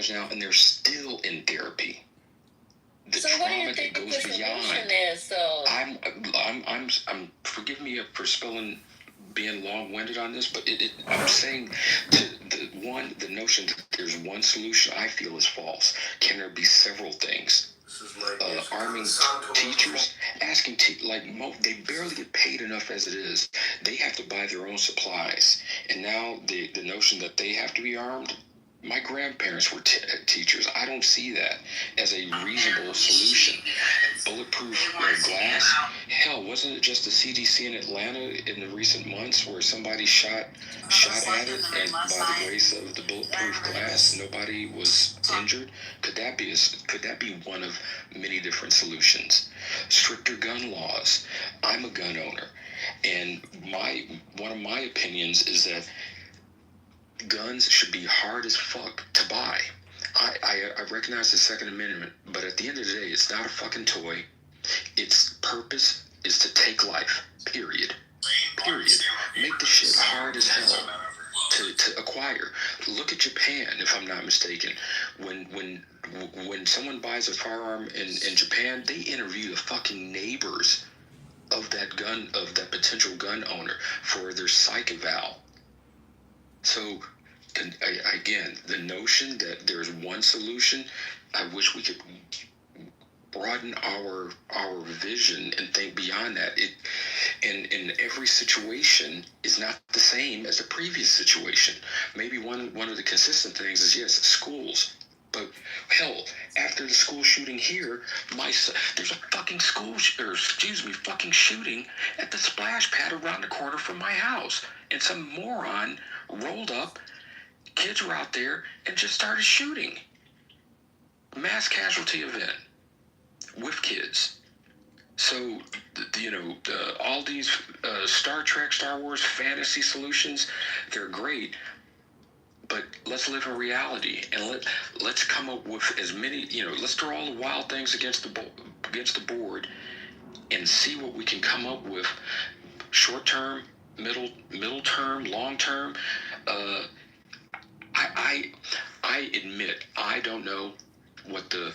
college now, and they're still in therapy. The so trauma what do you that think the goes solution beyond. is, though? I'm. Forgive me for being long-winded on this, but I'm saying the notion that there's one solution I feel is false. Can there be several things? Arming teachers, asking they barely get paid enough as it is. They have to buy their own supplies, and now the notion that they have to be armed. My grandparents were teachers. I don't see that as a reasonable solution. Bulletproof glass. Hell, wasn't it just the CDC in Atlanta in the recent months where somebody shot at it, and by the grace of the bulletproof glass, nobody was injured? Could that be one of many different solutions? Stricter gun laws. I'm a gun owner, and one of my opinions is that guns should be hard as fuck to buy. I recognize the Second Amendment, but at the end of the day, it's not a fucking toy. Its purpose is to take life. Period. Make the shit hard as hell to acquire. Look at Japan, if I'm not mistaken. When someone buys a firearm in Japan, they interview the fucking neighbors of that potential gun owner for their psych eval. So, again, the notion that there's one solution, I wish we could broaden our vision and think beyond that. In every situation is not the same as the previous situation. Maybe one of the consistent things is, yes, schools. But hell, after the school shooting here, there's a fucking fucking shooting at the splash pad around the corner from my house. And some moron rolled up, kids were out there, and just started shooting. Mass casualty event with kids. So, all these Star Trek, Star Wars fantasy solutions, they're great. But let's live in reality, and let's come up with as many. Let's throw all the wild things against the board, and see what we can come up with. Short term, middle term, long term. I admit I don't know what the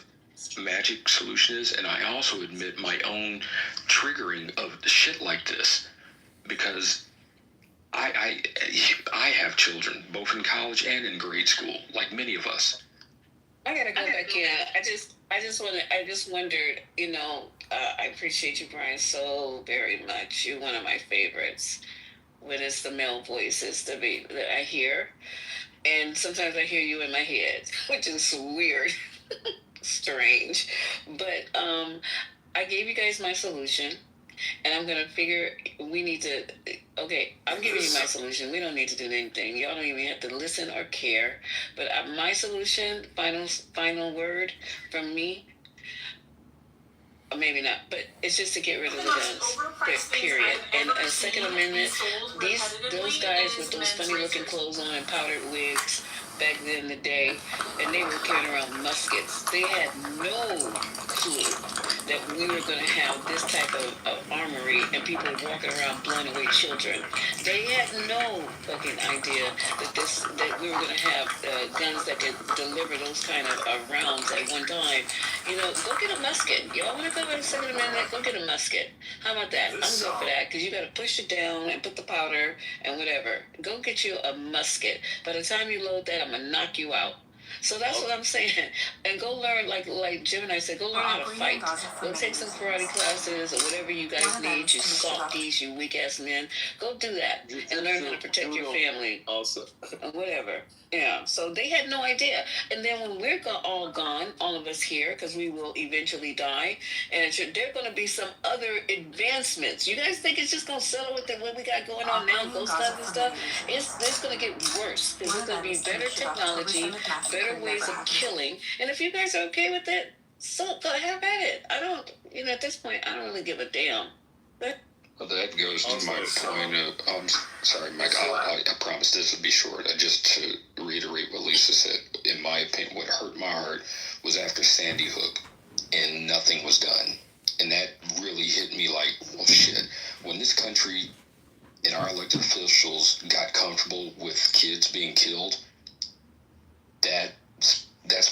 magic solution is, and I also admit my own triggering of shit like this, because I have children both in college and in grade school, like many of us. I gotta go back in. I just wondered. I appreciate you, Brian, so very much. You're one of my favorites. When it's the male voices that I hear, and sometimes I hear you in my head, which is weird, strange. But I gave you guys my solution. And I'm going to figure we need to... Okay, I'm giving you my solution. We don't need to do anything. Y'all don't even have to listen or care. But my solution, final word from me, or maybe not, but it's just to get rid of the guns, period. And a Second Amendment, those guys with those funny-looking clothes on and powdered wigs back then in the day, and they were carrying around muskets. They had no clue that we were going to have this type of armory and people walking around blowing away children. They had no fucking idea that we were going to have guns that could deliver those kind of rounds at one time. Go get a musket. Y'all want to go to the Second Amendment? Go get a musket. How about that? I'm good for that, because you got to push it down and put the powder and whatever. Go get you a musket. By the time you load that, I'm going to knock you out. So that's what I'm saying. And go learn, like Jim and I said, go learn how to fight. Go take some karate classes or whatever you guys need, you softies, you weak-ass men. Go do that and learn how to protect your family. Also. Whatever. Yeah, so they had no idea. And then when we're all gone, all of us here, because we will eventually die, and there are going to be some other advancements. You guys think it's just going to settle with what we got going on now, ghost guns and stuff? It's going to get worse, because there's going to be better technology, better ways of killing. And if you guys are okay with it, so go have at it. I don't, at this point, I don't really give a damn. But well, that goes to my point of, sorry, Mike, I promise this will be short. Just to reiterate what Lisa said, in my opinion, what hurt my heart was after Sandy Hook, and nothing was done. And that really hit me like, well, shit. When this country and our elected officials got comfortable with kids being killed, that's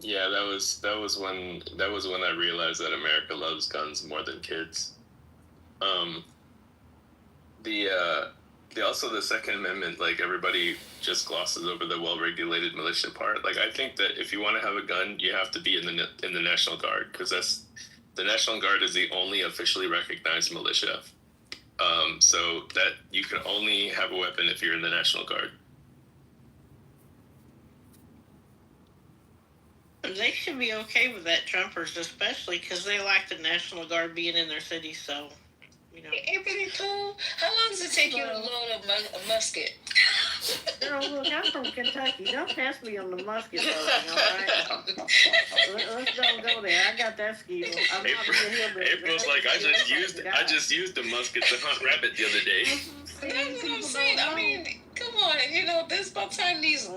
Yeah, that was when I realized that America loves guns more than kids. Also the Second Amendment, like everybody just glosses over the well-regulated militia part. Like I think that if you want to have a gun, you have to be in the National Guard, because the National Guard is the only officially recognized militia. So that you can only have a weapon if you're in the National Guard. They should be okay with that, Trumpers, especially because they like the National Guard being in their city. So, Ain't pretty cool. How long does it take you to load a musket? Girl, look, I'm from Kentucky. Don't test me on the musket loading, all right? Let's don't go there. I got that skill. I'm not a hillbilly. April's like, I just used a musket to hunt rabbit the other day. That's what I'm saying. I mean, come on, this by the time these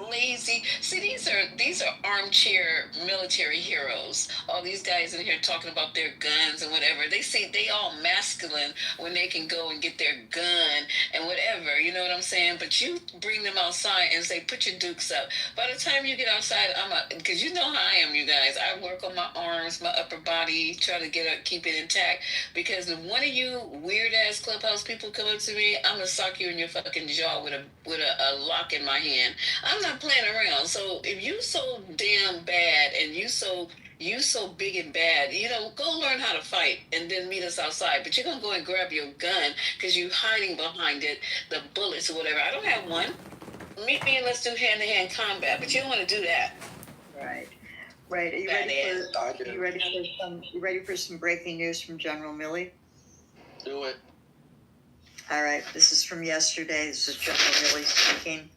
these are armchair military heroes. All these guys in here talking about their guns and whatever. They say they all masculine when they can go and get their gun and whatever. You know what I'm saying? But you bring them outside and say, put your dukes up. By the time you get outside, because you know how I am, you guys. I work on my arms, my upper body, try to keep it intact. Because if one of you weird ass clubhouse people come up to me, I'm gonna sock you in your fucking jaw with a lock in my hand. I'm not playing around. So if you so damn bad and you so big and bad, go learn how to fight and then meet us outside. But you're gonna go and grab your gun because you're hiding behind it, the bullets or whatever. I don't have one. Meet me and let's do hand-to-hand combat. But you don't want to do that. Right. Are you ready for some breaking news from General Milley? Do it. All right. This is from yesterday. This is General Milley speaking.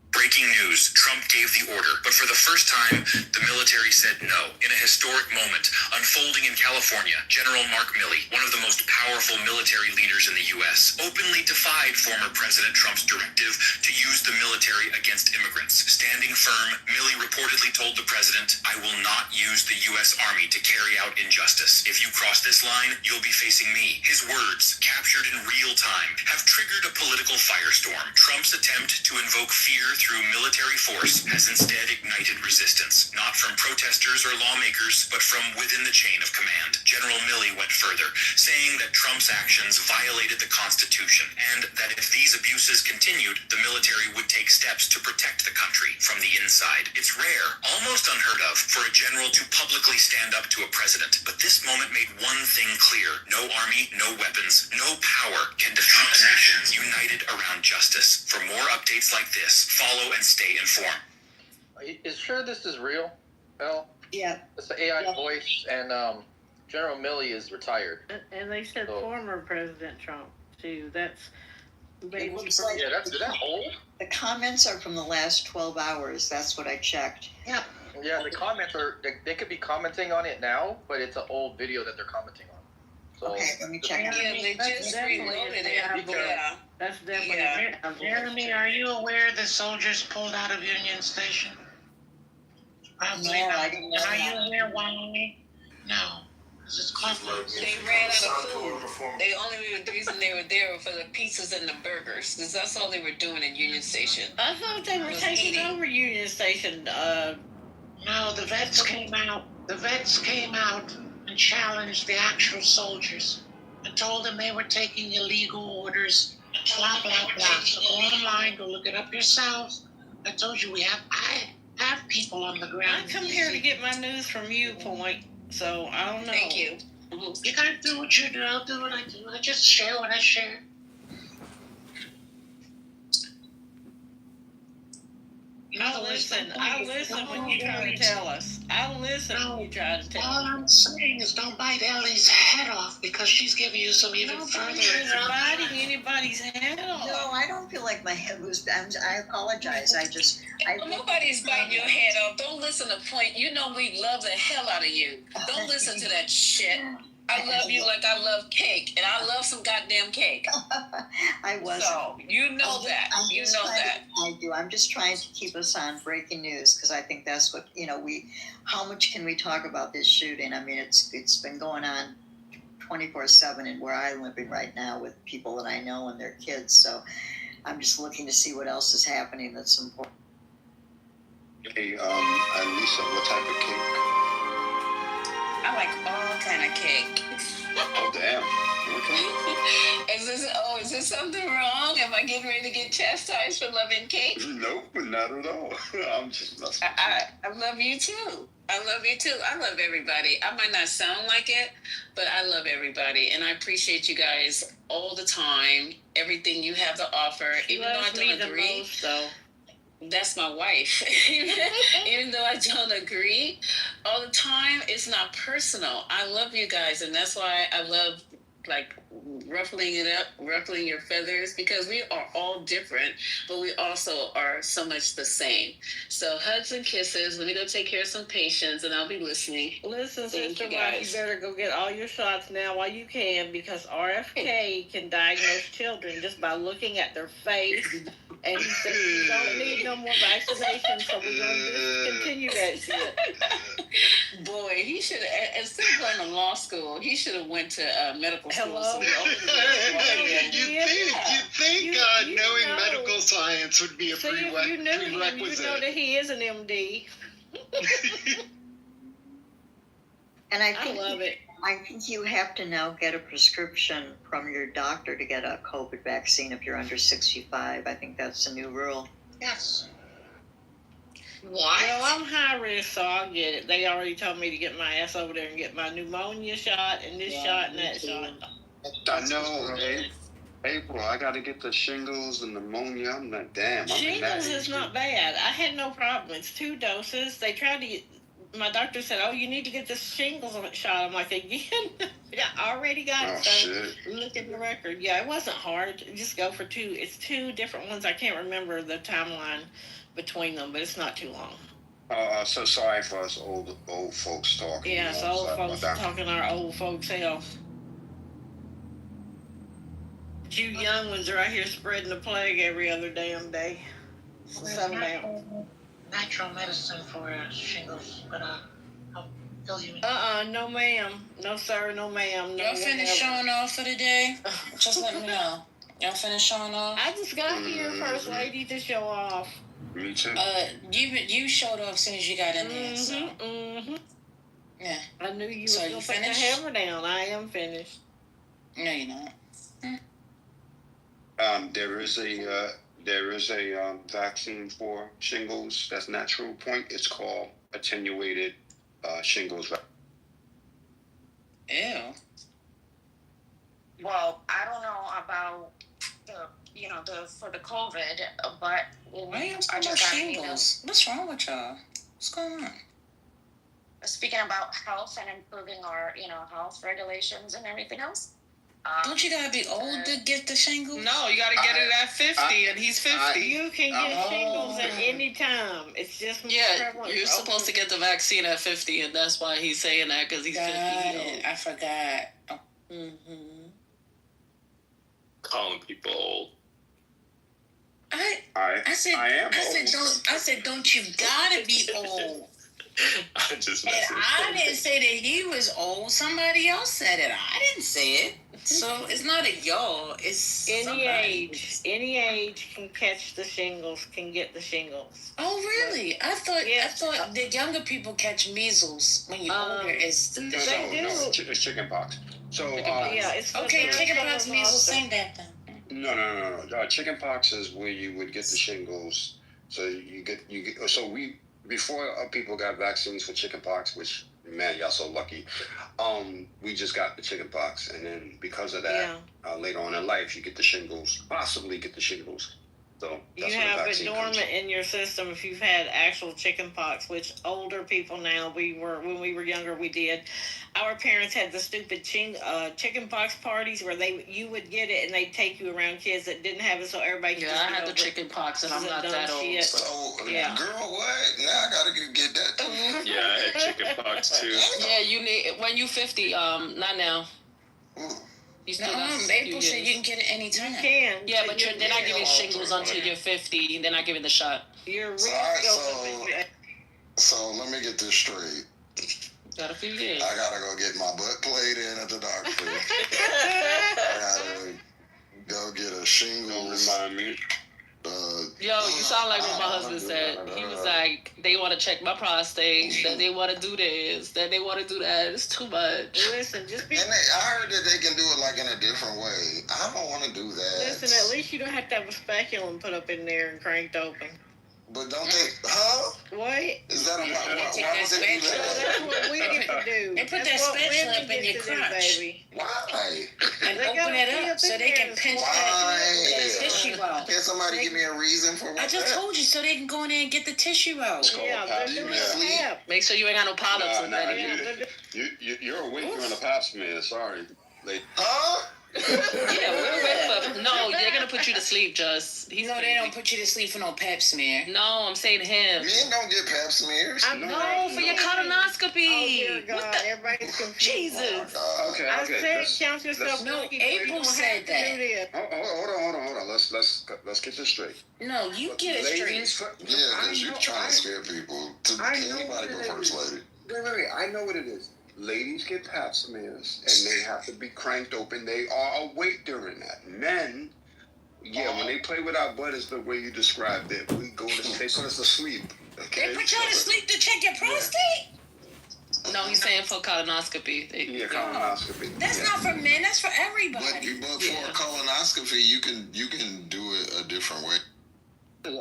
Breaking news, Trump gave the order, but for the first time, the military said no. In a historic moment unfolding in California, General Mark Milley, one of the most powerful military leaders in the U.S., openly defied former President Trump's directive to use the military against immigrants. Standing firm, Milley reportedly told the president, "I will not use the U.S. Army to carry out injustice. If you cross this line, you'll be facing me." His words, captured in real time, have triggered a political firestorm. Trump's attempt to invoke fear through military force has instead ignited resistance, not from protesters or lawmakers, but from within the chain of command. General Milley went further, saying that Trump's actions violated the Constitution, and that if these abuses continued, the military would take steps to protect the country from the inside. It's rare, almost unheard of, for a general to publicly stand up to a president, but this moment made one thing clear: no army, no weapons, no power can defeat a nation united around justice. For more updates like this, follow and stay informed. Is sure this is real, Mel? Yeah. It's an AI voice, and General Milley is retired. And they said former President Trump, too. That's... It looks like is that old? The comments are from the last 12 hours. That's what I checked. Yeah. Yeah, the comments they could be commenting on it now, but it's an old video that they're commenting on. So, okay, let me check. Yeah, they just reloaded it. Yeah. That's definitely... Yeah. Jeremy, are you aware the soldiers pulled out of Union Station? No, I didn't know Are that. you aware why? No. Because it's close. They ran out of food. The reason they were there were for the pizzas and the burgers, because that's all they were doing in Union Station. I thought they were taking over Union Station. No, the vets came out. The vets came out and challenged the actual soldiers and told them they were taking illegal orders. Blah, blah, blah. So go online, go look it up yourselves. I told you I have people on the ground. I come here to get my news from Viewpoint, so I don't know. Thank you. You gotta do what you do. I'll do what I do. I just share what I share. I'll listen when you try to tell us. I'll listen when you try to tell us. All I'm saying is don't bite Ellie's head off, because she's giving you some even further information. Biting anybody's head off. No, I don't feel like my head was... I apologize. Nobody's biting your head off. Don't listen to Point. You know we love the hell out of you. Don't listen to that shit. I love you like I love cake, and I love some goddamn cake. I wasn't. So, you know that. You know that. I do. I'm just trying to keep us on breaking news, because I think that's what, how much can we talk about this shooting? I mean, it's been going on 24/7 in where I'm living right now with people that I know and their kids. So I'm just looking to see what else is happening that's important. Hey, Lisa, what type of cake? I like all kind of cake. Oh, damn. Okay. Is this something wrong? Am I getting ready to get chastised for loving cake? Nope, not at all. I'm just messing with I love you too. I love you too. I love everybody. I might not sound like it, but I love everybody, and I appreciate you guys all the time. Everything you have to offer, even though I don't agree. Most, though. That's my wife. Even though I don't agree all the time, it's not personal. I love you guys, and that's why I love like ruffling it up, ruffling your feathers, because we are all different, but we also are so much the same. So hugs and kisses. Let me go take care of some patients, and I'll be listening. Listen, Thank Sister you, Wife, guys. you better go get all your shots now while you can, because RFK can diagnose children just by looking at their face. And he said you don't need no more vaccination, so we're going to discontinue that shit. Boy, he should have, instead of going to law school, he should have went to medical school. Hello? You'd think knowing medical science would be a See, if you knew him, prerequisite. you know that he is an MD. And I I love it. I think you have to now get a prescription from your doctor to get a COVID vaccine if you're under 65. I think that's the new rule. Yes. What? Well, I'm high risk, so I'll get it. They already told me to get my ass over there and get my pneumonia shot and this shot and that shot. I know, April, I got to get the shingles and pneumonia. I'm like, damn. Shingles is not bad. I had no problem. It's 2 doses. They tried to get, my doctor said, oh, you need to get the shingles shot. I'm like, again? I already got it. So shit. look at the record. Yeah, it wasn't hard. Just go for 2. It's 2 different ones. I can't remember the timeline between them, but it's not too long. So sorry for us old folks talking. Yeah, so old folks talking our old folks' health. You young ones are out here spreading the plague every other damn day. Settle down. Natural medicine for shingles, but I'll fill you in. No ma'am. No sir, no ma'am. No Y'all finished showing off for the day? Just let me know. Y'all finished showing off? I just got here, First Lady, to show off. Me too. You showed off as soon as you got in there. So. Yeah. I knew you So were you going to put the finished? hammer down. I am finished. No, you're not. There is a vaccine for shingles. That's natural point. It's called attenuated shingles. Ew. Well, I don't know about for the COVID, but Why are you I talking about just got an email shingles? What's wrong with y'all? What's going on? speaking about health and improving our, health regulations and everything else. Don't you gotta be old to get the shingles? No, you gotta get it at 50, and he's 50. You can get shingles at any time. It's just prevalent. You're supposed to get the vaccine at 50, and that's why he's saying that, because he's 50 years old. I forgot. Calling people old. I said, don't you gotta be old? I just And I didn't say that he was old. Somebody else said it. I didn't say it. So it's not a y'all. It's Any age can catch the shingles, can get the shingles. Oh, really? I thought the younger people catch measles when you're older. It's They do. It's chicken pox. So it's okay. Chickenpox, measles, same damn thing. No. Chicken pox is where you would get the shingles. So you get. So before people got vaccines for chicken pox, which man, y'all so lucky. We just got the chicken pox, and then because of that, later on in life, you get the shingles. Possibly get the shingles. So that's you where the have it vaccine comes dormant in your system if you've had actual chicken pox, which older people now, when we were younger, we did. Our parents had the stupid chicken pox parties where you would get it and they'd take you around kids that didn't have it, so everybody could I had the chicken pox, and I'm not that old. Shit. So, Yeah. girl, what? Now I gotta get that too. Yeah, I had chicken pox too. Yeah, you need, when you 50, not now. You still got April said you can get it anytime. You can. Yeah, but they're not giving shingles until you're 50. They're not giving the shot. Your risk So let me get this straight. Got a few years. I gotta go get my butt played in at the doctor. I gotta go get a shingles. Don't remind me. Yo, you sound like what my husband said. He was like, they want to check my prostate, that they want to do this, that they want to do that. It's too much. Listen, just be. And I heard that they can do it like in a different way. I don't want to do that. Listen, at least you don't have to have a speculum put up in there and cranked open. But don't they? Huh? What? Is that a why would they do So that? that's what we get to do. They put That's that what spatula women up in get your to do, crotch. baby. Why? And They open gotta it be up up so in they there can and pinch swallow that Why? tissue out. Can somebody give me a reason for what I just told you so they can go in there and get the tissue out. It's called Yeah, a they're pap doing smear. a pap. Make sure you ain't got no polyps in there. You're awake during a pap smear. Sorry. Huh? Yeah, we're with No, they're going to put you to sleep, Just. No, they don't put you to sleep for no pap smear. No, I'm saying him. Men don't get pap smears. No, for your colonoscopy. Oh, dear God. What the? Everybody's confused. Jesus. Okay. I Okay. said count yourself. No, lucky, April you don't said have to that. do this. Hold on. Let's get this straight. No, you get it straight. Ladies, Yeah, because you're trying to scare people. Anybody go first, lady? Wait. I know what it is. Ladies get pap smears, and they have to be cranked open. They are awake during that. Men, when they play with our butt is the way you described it. They put us to sleep. Okay? They put you to sleep to check your prostate? No, he's saying for colonoscopy. Colonoscopy. That's not for men, that's for everybody. But for a colonoscopy, you can do it a different way.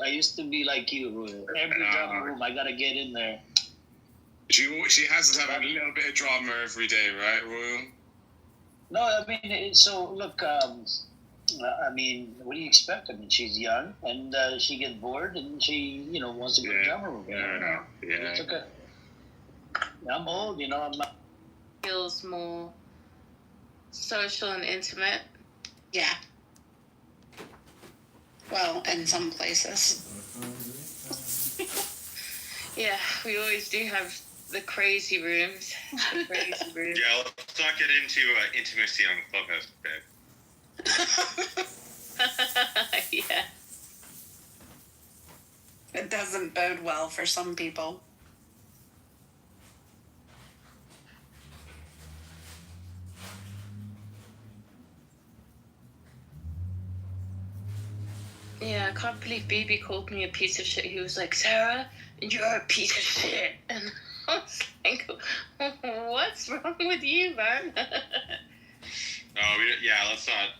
I used to be like you. Every drama room, I gotta get in there. She has to have a little bit of drama every day, right, Royal? No, I mean, so look, I mean, what do you expect? I mean, she's young and she gets bored and she, wants to go to the drama room. Yeah. It's okay. I'm old, I'm not. Feels more social and intimate. Yeah. Well, in some places. Yeah, we always do have the crazy rooms. The crazy rooms. Yeah, let's not get into intimacy on Clubhouse, babe. Yeah. It doesn't bode well for some people. Yeah, I can't believe BB called me a piece of shit. He was like, Sarah, you're a piece of shit. And I was like, what's wrong with you, man?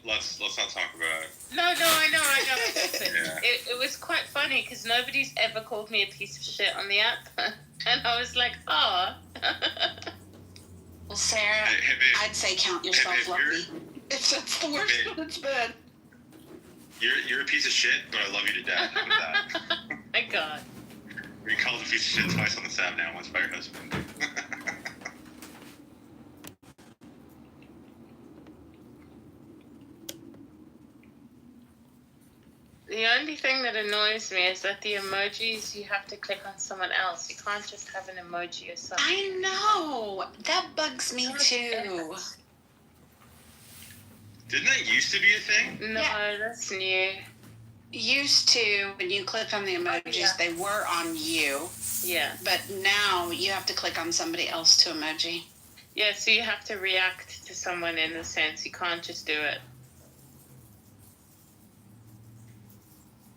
Let's not talk about it. No, I know. Yeah. It was quite funny because nobody's ever called me a piece of shit on the app. And I was like, oh. Well, Sarah, I'd say count yourself lucky. If that's the worst one it's been. You're a piece of shit, but I love you to death. How about that? My God. You're called a piece of shit twice on this app now, once by your husband. The only thing that annoys me is that the emojis, you have to click on someone else. You can't just have an emoji yourself. I know. That bugs me too. Didn't that used to be a thing? No, that's new. Used to, when you click on the emojis, they were on you. Yeah. But now you have to click on somebody else to emoji. Yeah, so you have to react to someone in a sense. You can't just do it.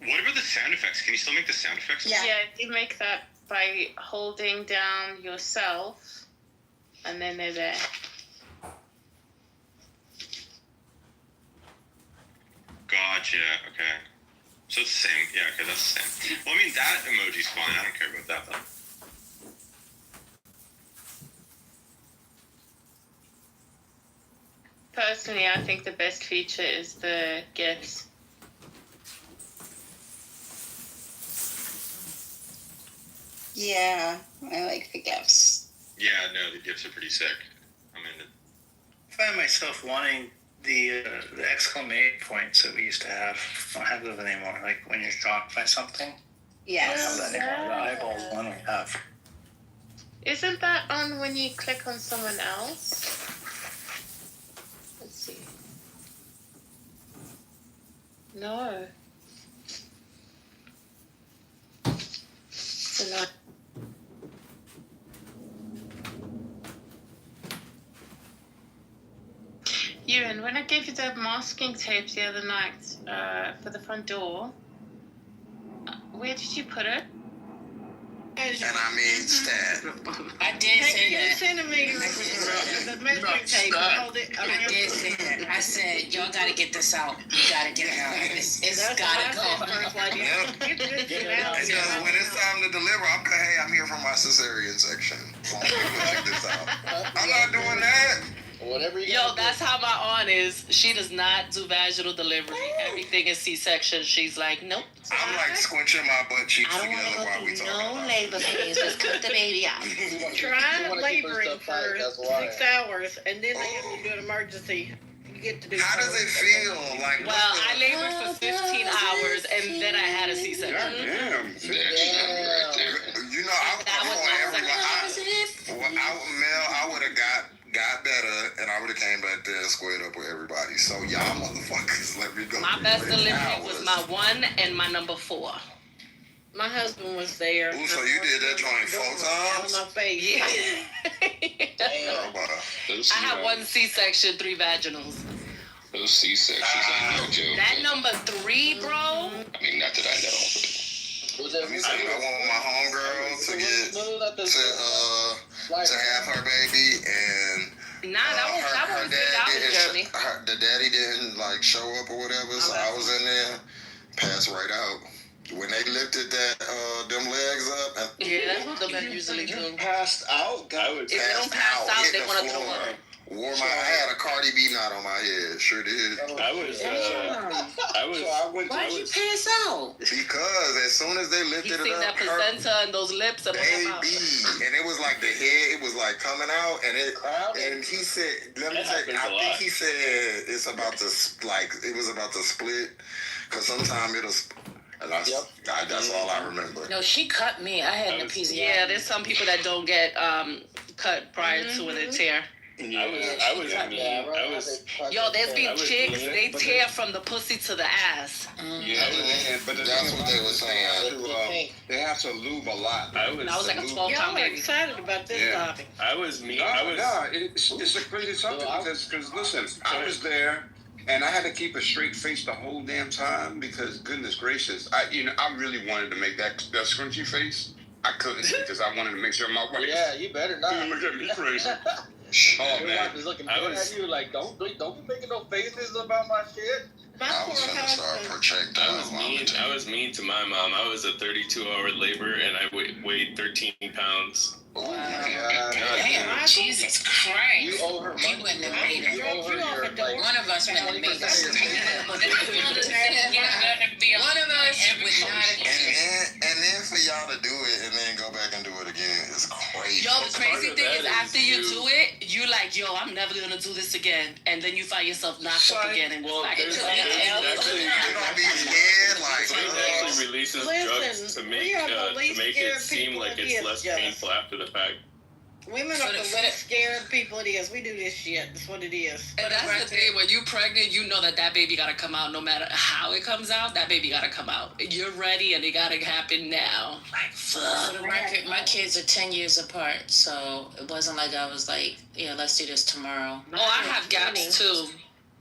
What about the sound effects? Can you still make the sound effects? Yeah, you make that by holding down yourself, and then they're there. Gotcha, okay. So it's the same. Yeah, okay, that's the same. Well, I mean, that emoji's fine. I don't care about that, though. Personally, I think the best feature is the GIFs. Yeah, I like the GIFs. Yeah, no, the GIFs are pretty sick. I mean, I find myself wanting the exclamation points that we used to have. I don't have those anymore. Like when you're shocked by something. Yes. I don't have that anymore. The eyeball one we have. Isn't that on when you click on someone else? Let's see. No. It's a lot. Ewan, when I gave you the masking tape the other night for the front door, Where did you put it? And I mean stat. I did say that. Centimeters. The measuring tape. Hold it. I did say that. I said, y'all gotta get this out. You gotta get it out. It's gotta go. Because when it's time to deliver, I'm here for my cesarean section. So I'm gonna check this out. I'm not doing that. Whatever you Yo, that's how my aunt is. She does not do vaginal delivery. Everything is C-section. She's like, nope. I'm like squinching my butt cheeks together while we talking about labor pains. Just cut the baby out. Try laboring for 6 hours, and then they have to do an emergency. You get to do. How does it feel? Like, well, I labored for 15 hours, and then I had a C-section. Damn. You know, I would have got better, and I would have came back there and squared up with everybody. So y'all motherfuckers let me go. My best delivery was my 1 and my number 4. My husband was there. Ooh, so you did that joint 4 times? On my face. Yeah. Damn. I had 1 C-section, 3 vaginals. Those C-sections ain't no joke. That number 3, bro. I mean, not that I know. I want my homegirl to get to have her baby, and that was the daddy didn't like show up or whatever, so I was in there, passed right out. When they lifted them legs up, yeah, that's what the men usually do. Passed out. If they don't pass out, they want to throw up. I had a Cardi B knot on my head. Sure did. Why did you pass out? Because as soon as they lifted it up, that placenta and those lips and baby, and it was like the head, it was like coming out, and he said, let me say, I think he said it's about to it was about to split, because sometimes it'll. That's all I remember. No, she cut me. I had an episiotomy. Yeah, there's some people that don't get cut prior to a tear. Yo, there's been chicks, they tear from the pussy to the ass. Yeah, but that's what they were saying. They have to lube a lot. I was like a 12-pound baby. I'm excited about this topic. It's a crazy subject because listen, I was there. And I had to keep a straight face the whole damn time because, goodness gracious, I really wanted to make that scrunchy face. I couldn't because I wanted to make sure my wife. Yeah, you better not. Look at me crazy. Oh man, wife is looking at you like, don't be making no faces about my shit. I was gonna start projecting. I was mean to my mom. I was a 32-hour labor and I weighed 13 pounds. Wow. Damn, Jesus Christ. You owe her money. You wouldn't have made it. One of us wouldn't have made it. One of us would not have made it. And then for y'all to do it and then go back and do it again is crazy. Yo, the crazy thing is after you do it, you like, yo, I'm never gonna do this again. And then you find yourself knocked up again and well, back into actually releases drugs to make it seem like it's less painful after the fact. Women are the least scared people it is. We do this shit. That's what it is. And that's the thing. When you pregnant, you know that baby gotta come out. No matter how it comes out, that baby gotta come out. You're ready, and it gotta happen now. Like fuck. For the record, my kids are 10 years apart, so it wasn't like I was like, yeah, let's do this tomorrow. Oh, I have gaps too.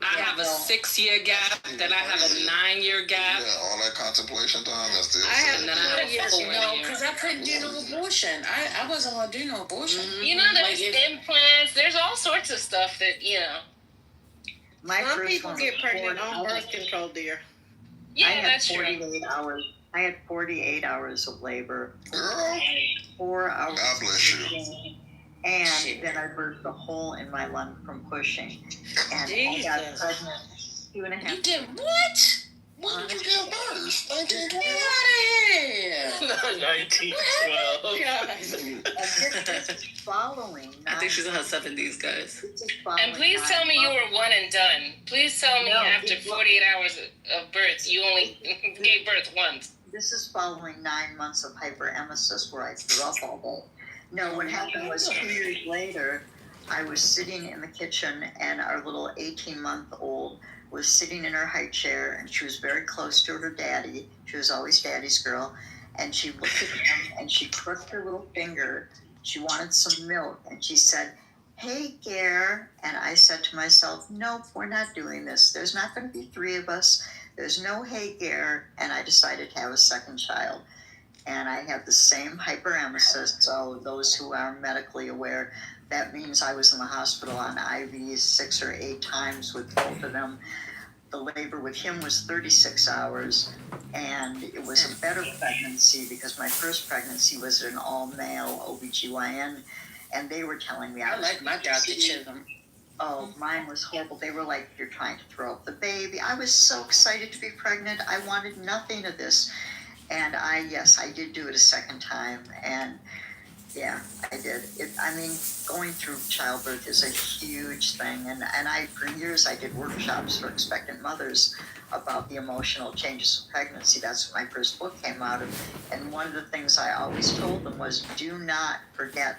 I have a 6-year gap, then I have a 9-year gap. Yeah, all that contemplation time, that's still. I have 9 years, because I couldn't do no abortion. I wasn't gonna do no abortion. You know, there's implants. There's all sorts of stuff that Some people get pregnant on birth control, dear. Yeah, that's true. I had 48 hours of labor. Girl. 4 hours. God bless you. And then I burst a hole in my lung from pushing. And I got pregnant 2.5. You did what? When did you get birth? 1912. Get out of here. 1912. This is following. I think she's in her 70s, guys. And please tell me you were one and done. Please tell me after 48 hours of birth, you only gave birth once. This is following 9 months of hyperemesis where I threw up all day. No, what happened was 2 years later, I was sitting in the kitchen and our little 18-month-old was sitting in her high chair and she was very close to her daddy. She was always daddy's girl. And she looked at him and she crooked her little finger. She wanted some milk and she said, "Hey, Gare." And I said to myself, nope, we're not doing this. There's not going to be 3 of us. There's no hey, Gare. And I decided to have a second child. and I had the same hyperemesis. So those who are medically aware, that means I was in the hospital on IVs 6 or 8 times with both of them. The labor with him was 36 hours, and it was a better pregnancy because my first pregnancy was an all-male OBGYN, and they were telling me I like my Dr. Chisholm. Oh, mine was horrible. They were like, you're trying to throw up the baby. I was so excited to be pregnant. I wanted nothing of this. And I did do it a second time. And yeah, I did. Going through childbirth is a huge thing. And for years, I did workshops for expectant mothers about the emotional changes of pregnancy. That's what my first book came out of. And one of the things I always told them was, do not forget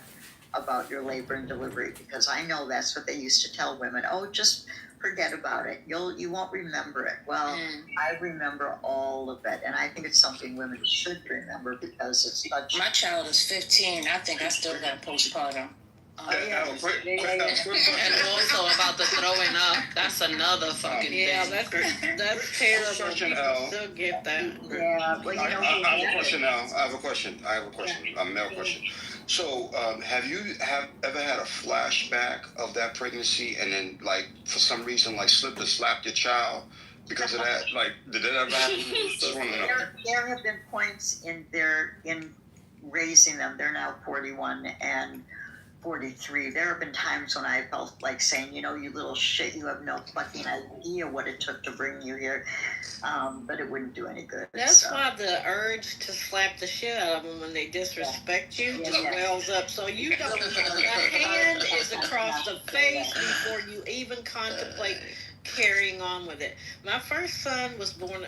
about your labor and delivery, because I know that's what they used to tell women. Oh, just forget about it. You won't remember it. Well, I remember all of it, and I think it's something women should remember because it's such. My child is 15. I think I still got postpartum. And also about the throwing up. That's another fucking thing. That's terrible. Question, People still get that. Yeah, well, I have a question now. I have a question. A male question. So, have you ever had a flashback of that pregnancy and then, like, for some reason, like, slipped or slapped your child because of that? Like, did that ever happen? Just want to know. There have been points in raising them. They're now 41 and 43. There have been times when I felt like saying, you little shit, you have no fucking idea what it took to bring you here. But it wouldn't do any good. That's why the urge to slap the shit out of them when they disrespect you just wells up. So you don't, the hand is across the face before you even contemplate carrying on with it. My first son was born,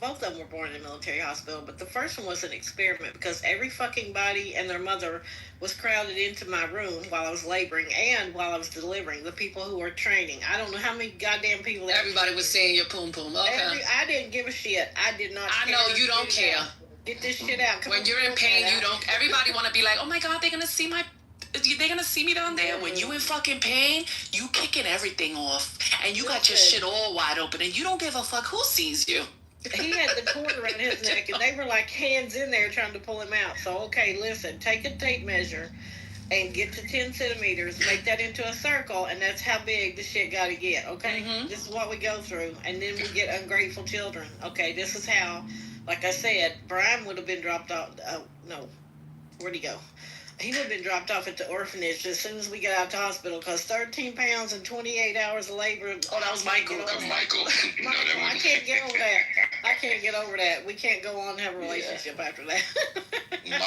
both of them were born in a military hospital, but the first one was an experiment because every fucking body and their mother was crowded into my room while I was laboring and while I was delivering. The people who were training. I don't know how many goddamn people. Everybody was saying your poom poom. Okay. I didn't give a shit. I did not. I know you don't care. Get this shit out. When you're in pain, you don't. Everybody want to be like, oh my god, they're gonna see me down there. When you in fucking pain, you kicking everything off, and you got your shit all wide open, and you don't give a fuck who sees you. He had the cord around his neck, and they were like hands in there trying to pull him out. So, okay, listen, take a tape measure and get to 10 centimeters, make that into a circle, and that's how big the shit got to get, okay? Mm-hmm. This is what we go through, and then we get ungrateful children. Okay, this is how, like I said, Brian would have been dropped off. No, where'd he go? He would have been dropped off at the orphanage as soon as we got out of the hospital because 13 pounds and 28 hours of labor. Oh, that was Michael. Michael. No, I can't get over that. I can't get over that. We can't go on and have a relationship after that. My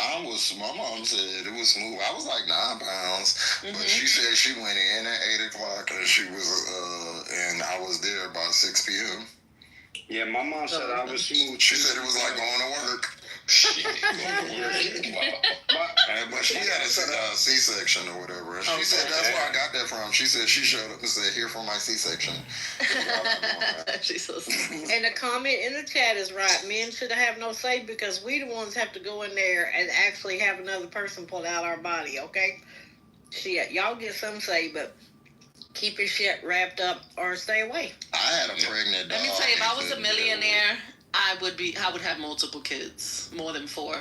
mom said it was smooth. I was like 9 pounds, but she said she went in at 8 o'clock and she was, and I was there by 6 p.m. Yeah, my mom said I was smooth. She said it was like going to work. Shit. But she had a C-section or whatever. And she said that's where I got that from. She said she showed up and said, here for my C-section. She's so sweet. And the comment in the chat is right. Men should have no say because we the ones have to go in there and actually have another person pull out our body, okay? Shit, y'all get some say, but keep your shit wrapped up or stay away. I had a pregnant dog. Let me tell you, if I was a millionaire, I would have multiple kids, more than 4.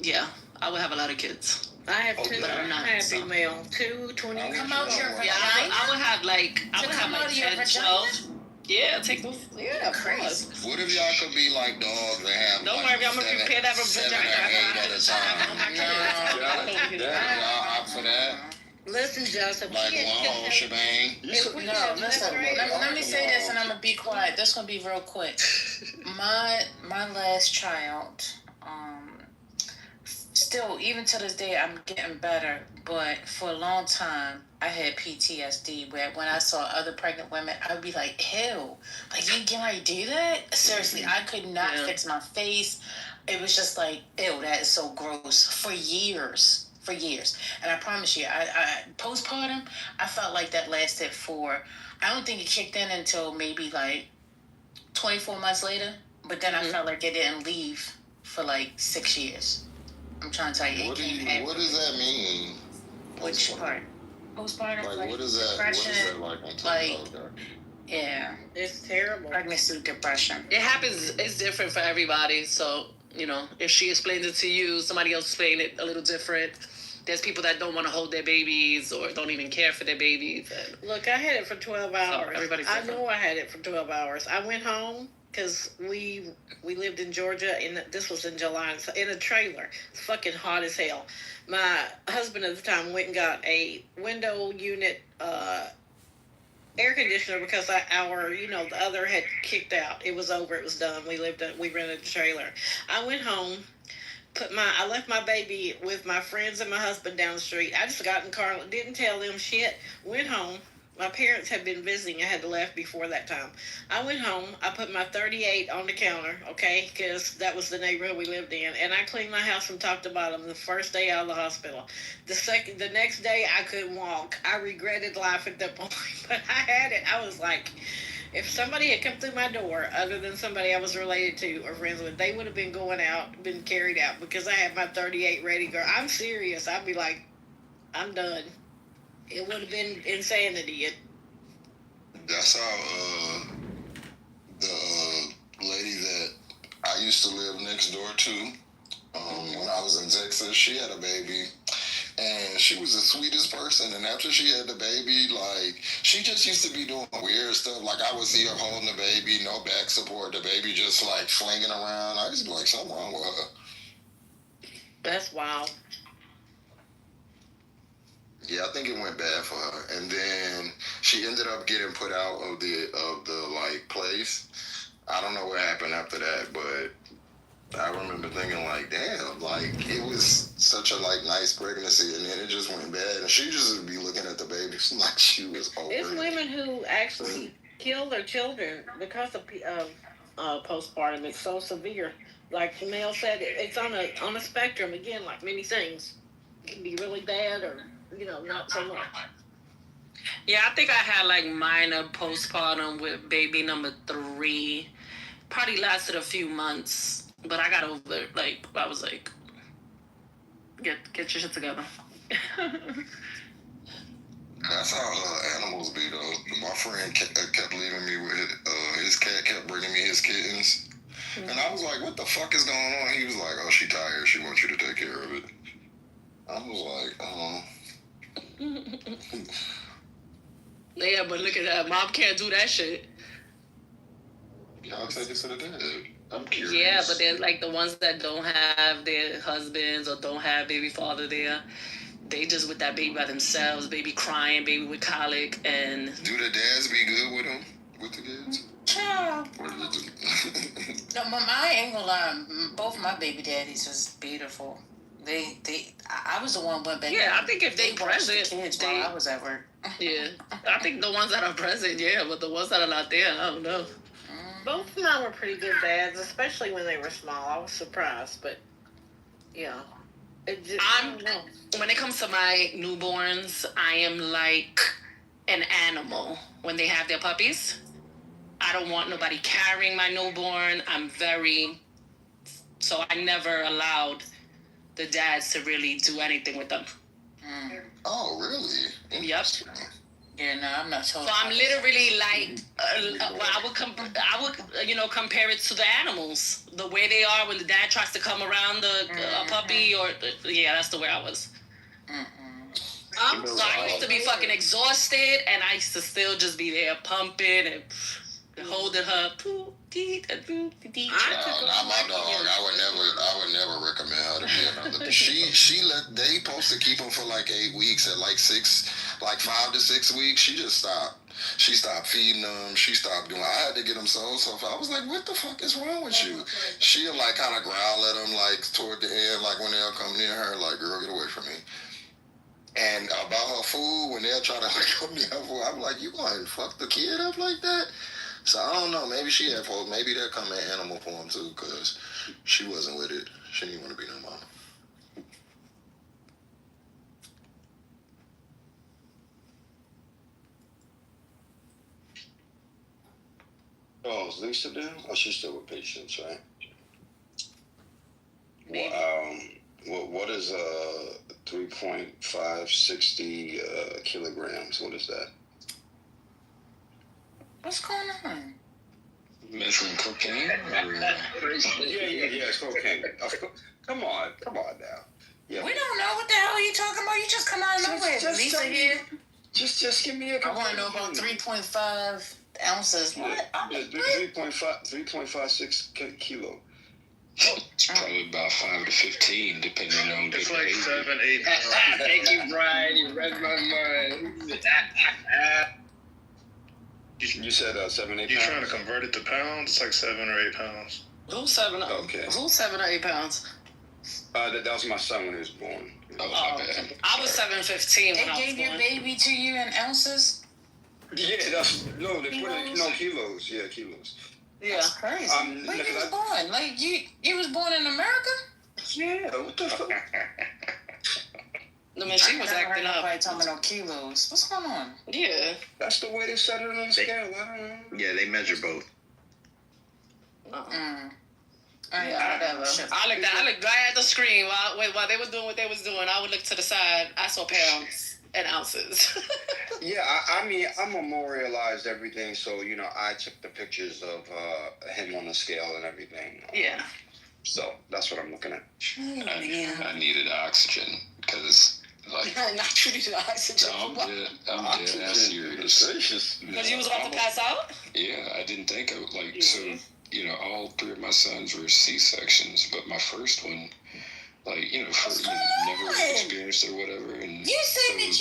Yeah, I would have a lot of kids. I have 2 happy male, 2 20. Come out your vagina. Yeah, I would have like 10, 12. Yeah, take those. Yeah, crazy. What if y'all could be like dogs and have Don't worry, I'm gonna prepare that 7 or 8 at a time? Y'all opt for that? Listen, Joseph. Like one whole shebang? No, listen. Let me say this, and I'm gonna be quiet. This gonna be real quick. My last child, still even to this day, I'm getting better. But for a long time, I had PTSD. Where when I saw other pregnant women, I would be like, "Ew, like you getting ready to do that?" Seriously, I could not fix my face. It was just like, "Ew, that is so gross." For years. And I promise you, I postpartum, I felt like that lasted for, I don't think it kicked in until maybe like 24 months later, but then I felt like it didn't leave for like 6 years. I'm trying to tell you. What does that mean? Which part? Postpartum, like what is that? depression, what is that like? Yeah. It's terrible. Pregnancy depression. It happens, it's different for everybody, so You know, if she explains it to you, somebody else explain it a little different. There's people that don't want to hold their babies or don't even care for their babies. Look, I had it for 12 hours. So everybody's I different. know I had it for 12 hours. I went home because we lived in Georgia, and this was in July, in a trailer. It's fucking hot as hell. My husband at the time went and got a window unit air conditioner because the other had kicked out. It was over. It was done. We rented a trailer. I went home. I left my baby with my friends and my husband down the street. I just got in the car, didn't tell them shit, went home. My parents had been visiting. I had left before that time. I went home. I put my 38 on the counter, okay, because that was the neighborhood we lived in. And I cleaned my house from top to bottom the first day out of the hospital. The next day, I couldn't walk. I regretted life at that point, but I had it. I was like, if somebody had come through my door, other than somebody I was related to or friends with, they would have been been carried out because I had my 38 ready, girl. I'm serious. I'd be like, I'm done. It would have been insanity. That's how the lady that I used to live next door to, when I was in Texas, she had a baby. And she was the sweetest person. And after she had the baby, like, she just used to be doing weird stuff. Like, I would see her holding the baby, no back support, the baby just, like, flinging around. I used to be like, something wrong with her. That's wild. Yeah, I think it went bad for her. And then she ended up getting put out of the like, place. I don't know what happened after that, but I remember thinking, like, damn, like, it was such a, like, nice pregnancy, and then it just went bad, and she just would be looking at the baby like she was over It's it. women who actually kill their children because of postpartum. It's so severe. Like Mel said, it's on a spectrum, again, like many things. It can be really bad or, not so much. Yeah, I think I had, like, minor postpartum with baby number 3. Probably lasted a few months. But I got over it. Like, I was like, get your shit together. That's how animals be, though. My friend kept leaving me with his cat, kept bringing me his kittens. Mm-hmm. And I was like, what the fuck is going on? He was like, oh, she tired. She wants you to take care of it. I was like, Yeah, but look at that. Mom can't do that shit. Y'all take it to the dad. I'm curious. Yeah, but there's like the ones that don't have their husbands or don't have baby father there. They just with that baby by themselves, baby crying, baby with colic, and... Do the dads be good with them, with the kids? Child. No, I ain't gonna lie. Both my baby daddies was beautiful. I was the one went back. Yeah, I think if they present, the kids while I was at work. Yeah, I think the ones that are present, yeah, but the ones that are not there, I don't know. Both of mine were pretty good dads, especially when they were small. I was surprised, but yeah. When it comes to my newborns, I am like an animal when they have their puppies. I don't want nobody carrying my newborn. So I never allowed the dads to really do anything with them. Oh, really? Yep. Yeah, no, I'm not told. So I'm literally like, I would compare it to the animals. The way they are when the dad tries to come around a puppy yeah, that's the way I was. So I used to be fucking exhausted, and I used to still just be there pumping and holding her. Not my dog. I would never recommend her to be another. They supposed to keep them for like 8 weeks. At like 5 to 6 weeks, she just stopped. She stopped feeding them. She stopped doing. I had to get them so I was like, what the fuck is wrong with you? She'll like kind of growl at them like toward the end, like when they'll come near her, like, girl, get away from me. And about her food, when they'll try to like come near her food, I'm like, you going to fuck the kid up like that? So I don't know. Maybe she had folks. Maybe they'll come in animal form too, because she wasn't with it. She didn't want to be no mama. Oh, is Lisa there? Oh, she's still with patients, right? Maybe. What is 3.560 kilograms? What is that? What's going on? Man, measuring cocaine? Or, Yeah, it's cocaine. Come on now. Yeah. We don't know what the hell you talking about. You just come out of nowhere. Lisa here. Just give me a. I want to know about 3.5 ounces. What? 3.56 kilo. it's probably about 5 to 15, depending on good It's like behavior. 7, 8 pounds. Thank you, Brian. You read my mind. You said 7, 8 You're pounds? trying to convert it to pounds? It's like 7 or 8 pounds. Who's 7? Okay. Who's 7 or 8 pounds? That was my son when he was born. Oh, my bad. I was 7'15" They when I was gave your born. baby to you in ounces? Yeah, they put it, kilos. Yeah, kilos. Yeah. That's crazy. Where you was born? Like, you was born in America? Yeah, what the fuck? I mean, she was acting up. Nobody talking about no kilos. What's going on? Yeah. That's the way they set it on the scale. I don't know. Yeah, they measure both. Whatever. I looked right at the screen while they was doing what they was doing. I would look to the side. I saw pounds and ounces. Yeah, I mean, I memorialized everything, so I took the pictures of him on the scale and everything. Yeah. So that's what I'm looking at. I needed oxygen because, like, Not you need oxygen. I'm dead ass serious. Because you was about to pass out? Yeah, I didn't think of so. All 3 of my sons were C-sections, but my first one, never experienced or whatever. And you said that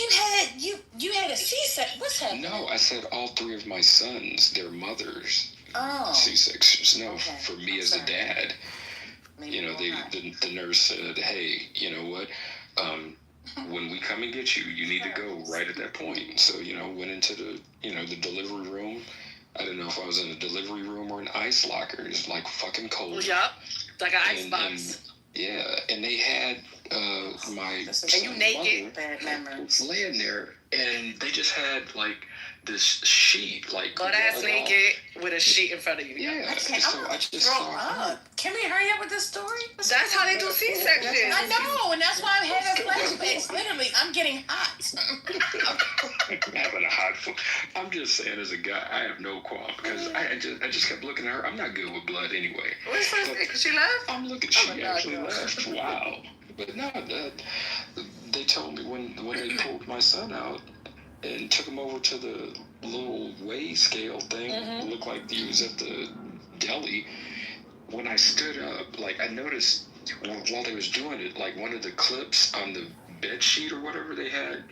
you had a C-section. What's happening? No, I said all 3 of my sons, their mothers, Oh. C-sections. No, Okay. for me as a dad, the nurse said, "Hey, you know what? When we come and get you, you need to go right at that point." So went into the the delivery room. I didn't know if I was in a delivery room or an ice locker. It's like fucking cold. Yup. Like an ice box. And they had my And you naked. Bad memories. laying there, and they just had this sheet, Butt ass naked with a sheet in front of you. Yeah. I can't. So I'm I just grow saw. up. Can we hurry up with this story? That's how they do C-sections. I know, and that's why I'm having flashbacks. Literally, I'm getting hot. Having a hot foot. I'm just saying, as a guy, I have no qualm because I just kept looking at her. I'm not good with blood anyway. What's she left? I'm looking. She actually left. Wow. But no, they told me when they pulled my son out and took him over to the little weigh scale thing, it looked like he was at the deli. When I stood up, I noticed while they was doing it, one of the clips on the bed sheet or whatever they had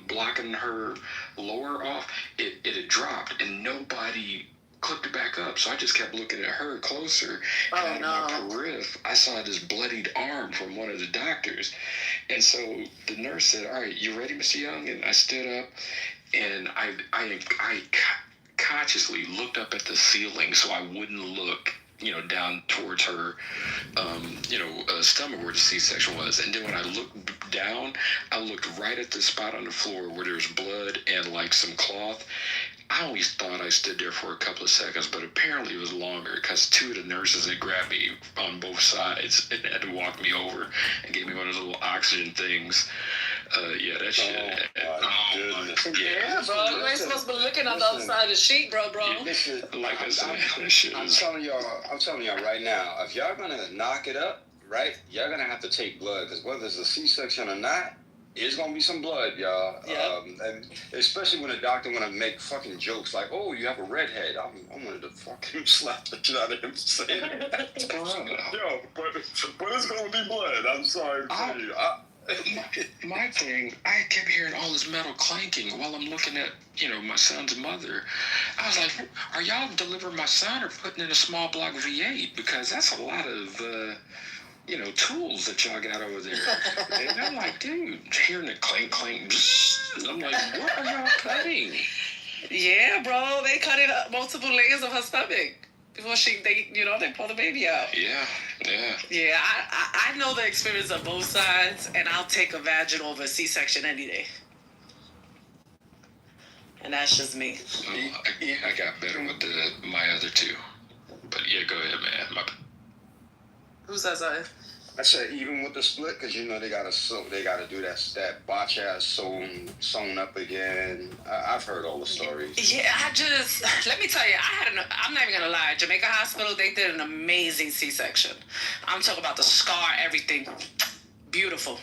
blocking her lower off, it had dropped and nobody clipped it back up. So I just kept looking at her closer. And out of my periph, I saw this bloodied arm from one of the doctors. And so the nurse said, "All right, you ready, Mr. Young?" And I stood up and I consciously looked up at the ceiling so I wouldn't look down towards her, stomach where the C-section was. And then when I looked down, I looked right at the spot on the floor where there's blood and some cloth. I always thought I stood there for a couple of seconds, but apparently it was longer because 2 of the nurses had grabbed me on both sides and had to walk me over and gave me one of those little oxygen things. That shit. Yeah, bro. You ain't supposed to be looking on the other side of the sheet, bro. Like I said, that shit I'm is... telling y'all right now, if y'all gonna knock it up, right, y'all gonna have to take blood because whether it's a C-section or not, it's gonna be some blood, y'all. Yeah. And especially when a doctor wanna make fucking jokes like, "Oh, you have a redhead." I'm gonna fucking slap the shit out of him saying that. Yo, but it's gonna be blood. I'm sorry to tell you. My thing, I kept hearing all this metal clanking while I'm looking at, my son's mother. I was like, are y'all delivering my son or putting in a small block V8? Because that's a lot of, tools that y'all got over there. And I'm like, dude, hearing the clank, clank. I'm like, what are y'all cutting? Yeah, bro. They cut it up multiple layers of her stomach before they pull the baby out. Yeah. Yeah, I know the experience of both sides, and I'll take a vaginal over a C-section any day. And that's just me. I got better with my other 2. But yeah, go ahead, man. Who says that? I said even with the split, because you know they gotta do that botch ass sewn up again. I've heard all the stories. Yeah, let me tell you, I'm not even gonna lie. Jamaica Hospital, they did an amazing C-section. I'm talking about the scar, everything. Beautiful.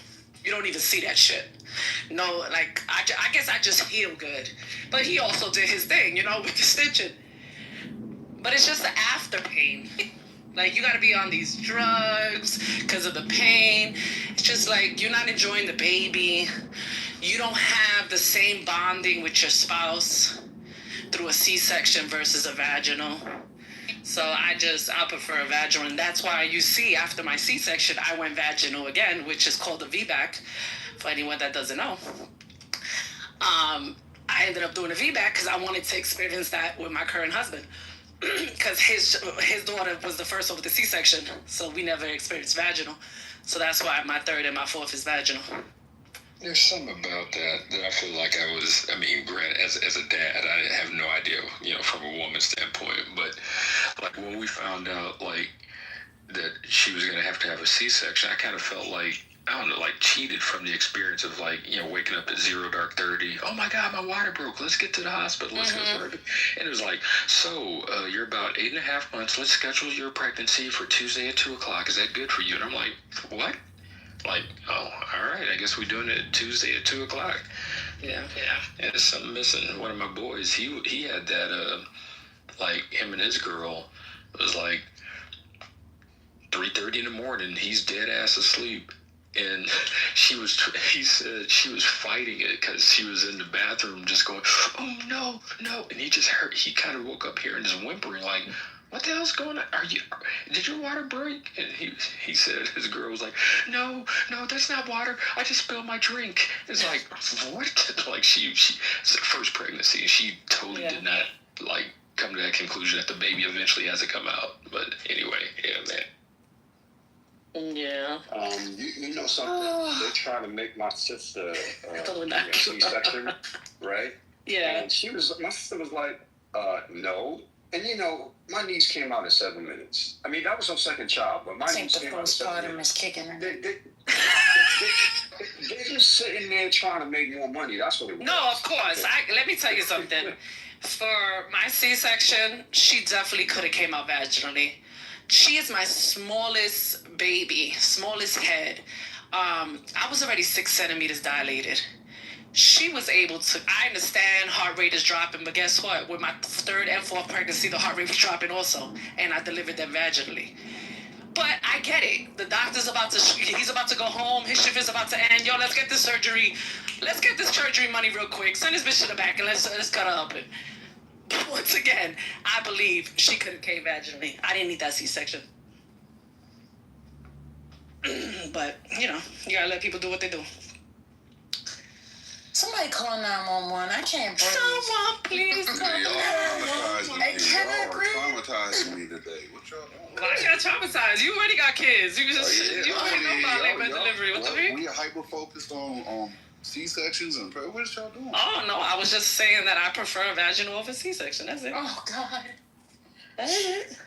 You don't even see that shit. No, like, I guess I just heal good. But he also did his thing, with the stitching. But it's just the after pain. Like, you gotta be on these drugs because of the pain. It's just like, you're not enjoying the baby. You don't have the same bonding with your spouse through a C-section versus a vaginal. So I prefer a vaginal. And that's why you see after my C-section, I went vaginal again, which is called a VBAC, for anyone that doesn't know. I ended up doing a VBAC because I wanted to experience that with my current husband. Because his daughter was the first over the C-section, so we never experienced vaginal. So that's why my third and my fourth is vaginal. There's something about that I feel like granted, as a dad, I have no idea, from a woman's standpoint, but like when we found out like that she was going to have a C-section, I kind of felt like, I don't know, like cheated from the experience of like, waking up at 0 dark 30. Oh my God, my water broke. Let's get to the hospital. Let's go for it. And it was like, so you're about 8.5 months. Let's schedule your pregnancy for Tuesday at 2:00. Is that good for you? And I'm like, what? Like, oh, all right. I guess we're doing it Tuesday at 2:00. Yeah. And there's something missing. One of my boys, he had that, like him and his girl, it was like 3:30 in the morning. He's dead ass asleep. And he said she was fighting it because she was in the bathroom just going, oh, no. And he kind of woke up hearing this whimpering like, what the hell's going on? Did your water break? And he said, his girl was like, no, that's not water. I just spilled my drink. It's like, what? Like it's her first pregnancy. And she totally did not like come to that conclusion that the baby eventually has to come out. But anyway, yeah, man. Yeah. You know something? They trying to make my sister C-section, right? Yeah. And my sister was like, no. And my niece came out in 7 minutes. I mean, that was her second child, but my niece came out in 7 minutes. Is kicking her. They just sitting there trying to make more money. That's what it was. No, of course. Let me tell you something. For my C-section, she definitely could have came out vaginally. She is my smallest baby, smallest head. I was already 6 centimeters dilated. She was able to, I understand heart rate is dropping, but guess what? With my third and fourth pregnancy, the heart rate was dropping also, and I delivered them vaginally. But I get it. The doctor's he's about to go home. His shift is about to end. Yo, let's get this surgery. Let's get this surgery money real quick. Send this bitch to the back and let's cut her up. Once again, I believe she could have came vaginally. I didn't need that C-section. But, you gotta let people do what they do. Somebody call 911. I can't breathe. Someone please call 911. I cannot breathe. Traumatizing me today. What y'all doing? Why you got traumatized? You already got kids. You already know about labor delivery. What the heck? We are hyper-focused on C-sections and what is y'all doing? Oh, no. I was just saying that I prefer vaginal over C-section. That's it. Oh, God. That is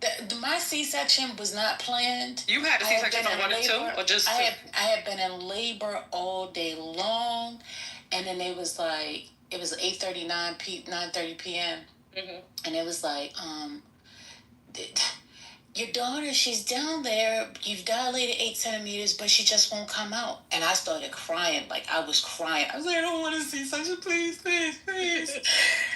it. My C-section was not planned. You had a C-section from 1 and 2? Or just 2? I had been in labor all day long. And then it was 8:30, 9:30 p.m. Mm-hmm. And it was like, your daughter, she's down there. You've dilated 8 centimeters, but she just won't come out. And I started crying. Like, I was crying. I was like, I don't want to see C-section, please.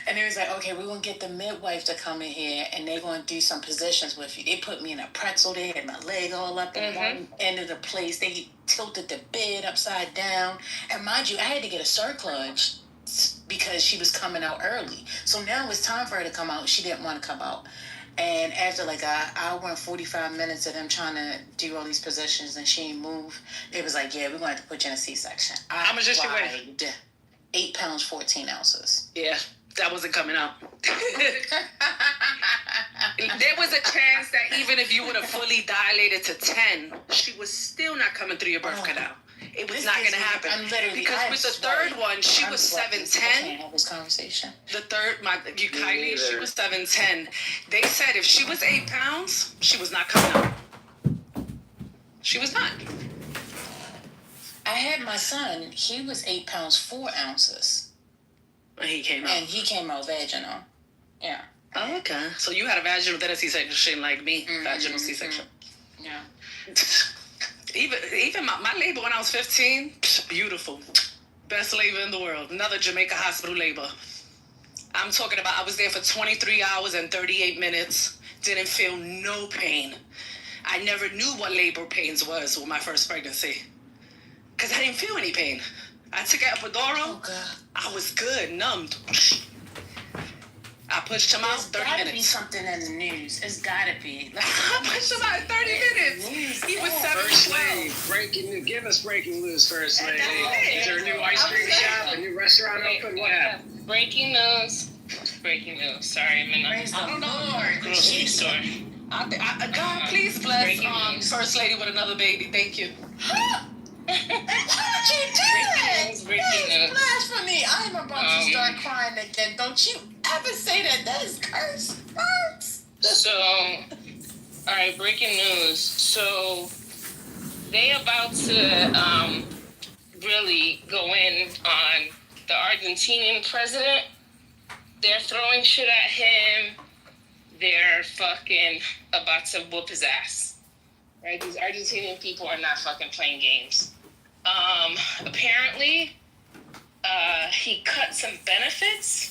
And it was like, okay, we're going to get the midwife to come in here, and they're going to do some positions with you. They put me in a pretzel. They had my leg all up in one end of the place. They tilted the bed upside down. And mind you, I had to get a cerclage because she was coming out early. So now it's time for her to come out. She didn't want to come out. And after like an hour and 45 minutes of them trying to do all these positions and she ain't move, it was like, yeah, we're going to have to put you in a C-section. How much did she weigh? 8 pounds, 14 ounces. Yeah, that wasn't coming out. There was a chance that even if you would have fully dilated to 10, she was still not coming through your birth canal. It was not going to happen. Because with the third one, she was 7'10". I can't have this conversation. The third, Kylie, she was 7'10". They said if she was 8 pounds, she was not coming out. She was not. I had my son. He was 8 pounds 4 ounces. And he came out. And he came out vaginal. Yeah. Oh, okay. So you had a vaginal, then a C-section like me. Mm-hmm. Vaginal C-section. Yeah. Even my labor when I was 15, beautiful. Best labor in the world. Another Jamaica hospital labor. I'm talking about I was there for 23 hours and 38 minutes. Didn't feel no pain. I never knew what labor pains was with my first pregnancy. Because I didn't feel any pain. I took an epidural. Oh, God. I was good, numbed. I pushed him out 30 There's gotta minutes. be something in the news. It's gotta be. I pushed him out in 30 minutes. He was 7 First 12. lady, breaking news. Give us breaking news, First lady. it. Is there a new ice cream shop, a new restaurant open? What happened? Breaking news. Breaking news. Sorry, I'm in Praise a the Lord. grocery store. God, please bless Breaking news. First Lady with another baby. Thank you. Why would you do that? Breaking news. Blasphemy. I'm about to start crying again. Don't you ever say that. That is curse words. So, all right, breaking news. So, they about to really go in on the Argentinian president. They're throwing shit at him. They're fucking about to whoop his ass. Right? These Argentinian people are not fucking playing games. Apparently, he cut some benefits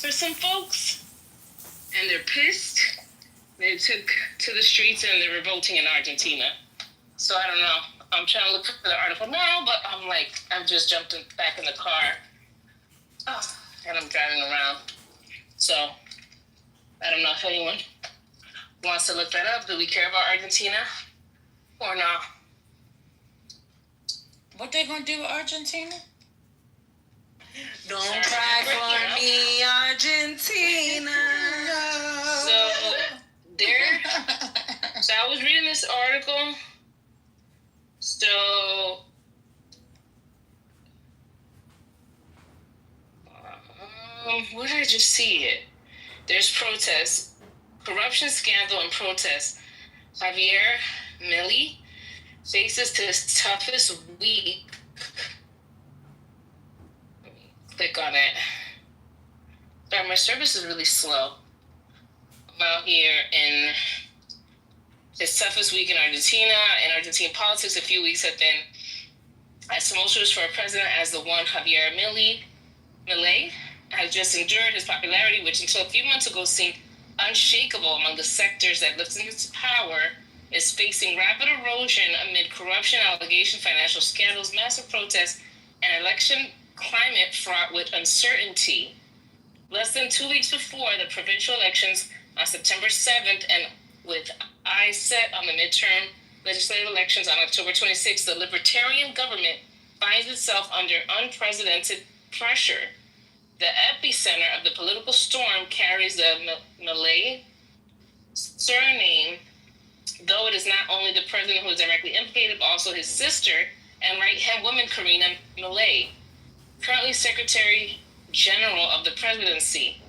for some folks, and they're pissed. They took to the streets and they're revolting in Argentina. So I don't know. I'm trying to look for the article now, but I've just jumped back in the car. And I'm driving around. So I don't know if anyone wants to look that up. Do we care about Argentina or not? What they gonna do with Argentina? Don't cry for me, Argentina. So I was reading this article. So where did I just see it? There's protests, corruption scandal and protests. Javier Milei faces to his toughest week. Let me click on it. Sorry, my service is really slow. I'm out here in his toughest week in Argentina. In Argentine politics, a few weeks have been as tumultuous for a president as the one Javier Milei has just endured. His popularity, which until a few months ago seemed unshakable among the sectors that lifted him to power, is facing rapid erosion amid corruption allegations, financial scandals, massive protests, and election climate fraught with uncertainty. Less than 2 weeks before the provincial elections on September 7th, and with eyes set on the midterm legislative elections on October 26th, the Libertarian government finds itself under unprecedented pressure. The epicenter of the political storm carries the Milei surname, though it is not only the president who is directly implicated, but also his sister and right-hand woman, Karina Milei, currently Secretary General of the presidency.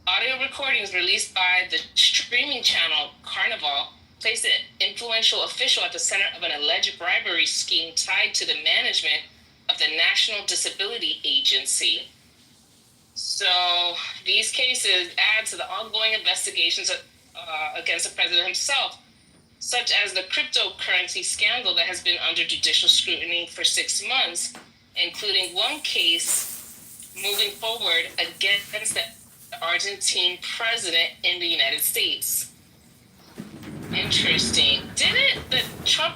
Audio recordings released by the streaming channel Carnival place an influential official at the center of an alleged bribery scheme tied to the management of the National Disability Agency. So these cases add to the ongoing investigations against the president himself, such as the cryptocurrency scandal that has been under judicial scrutiny for 6 months, including one case moving forward against the Argentine president in the United States. Interesting. Didn't the Trump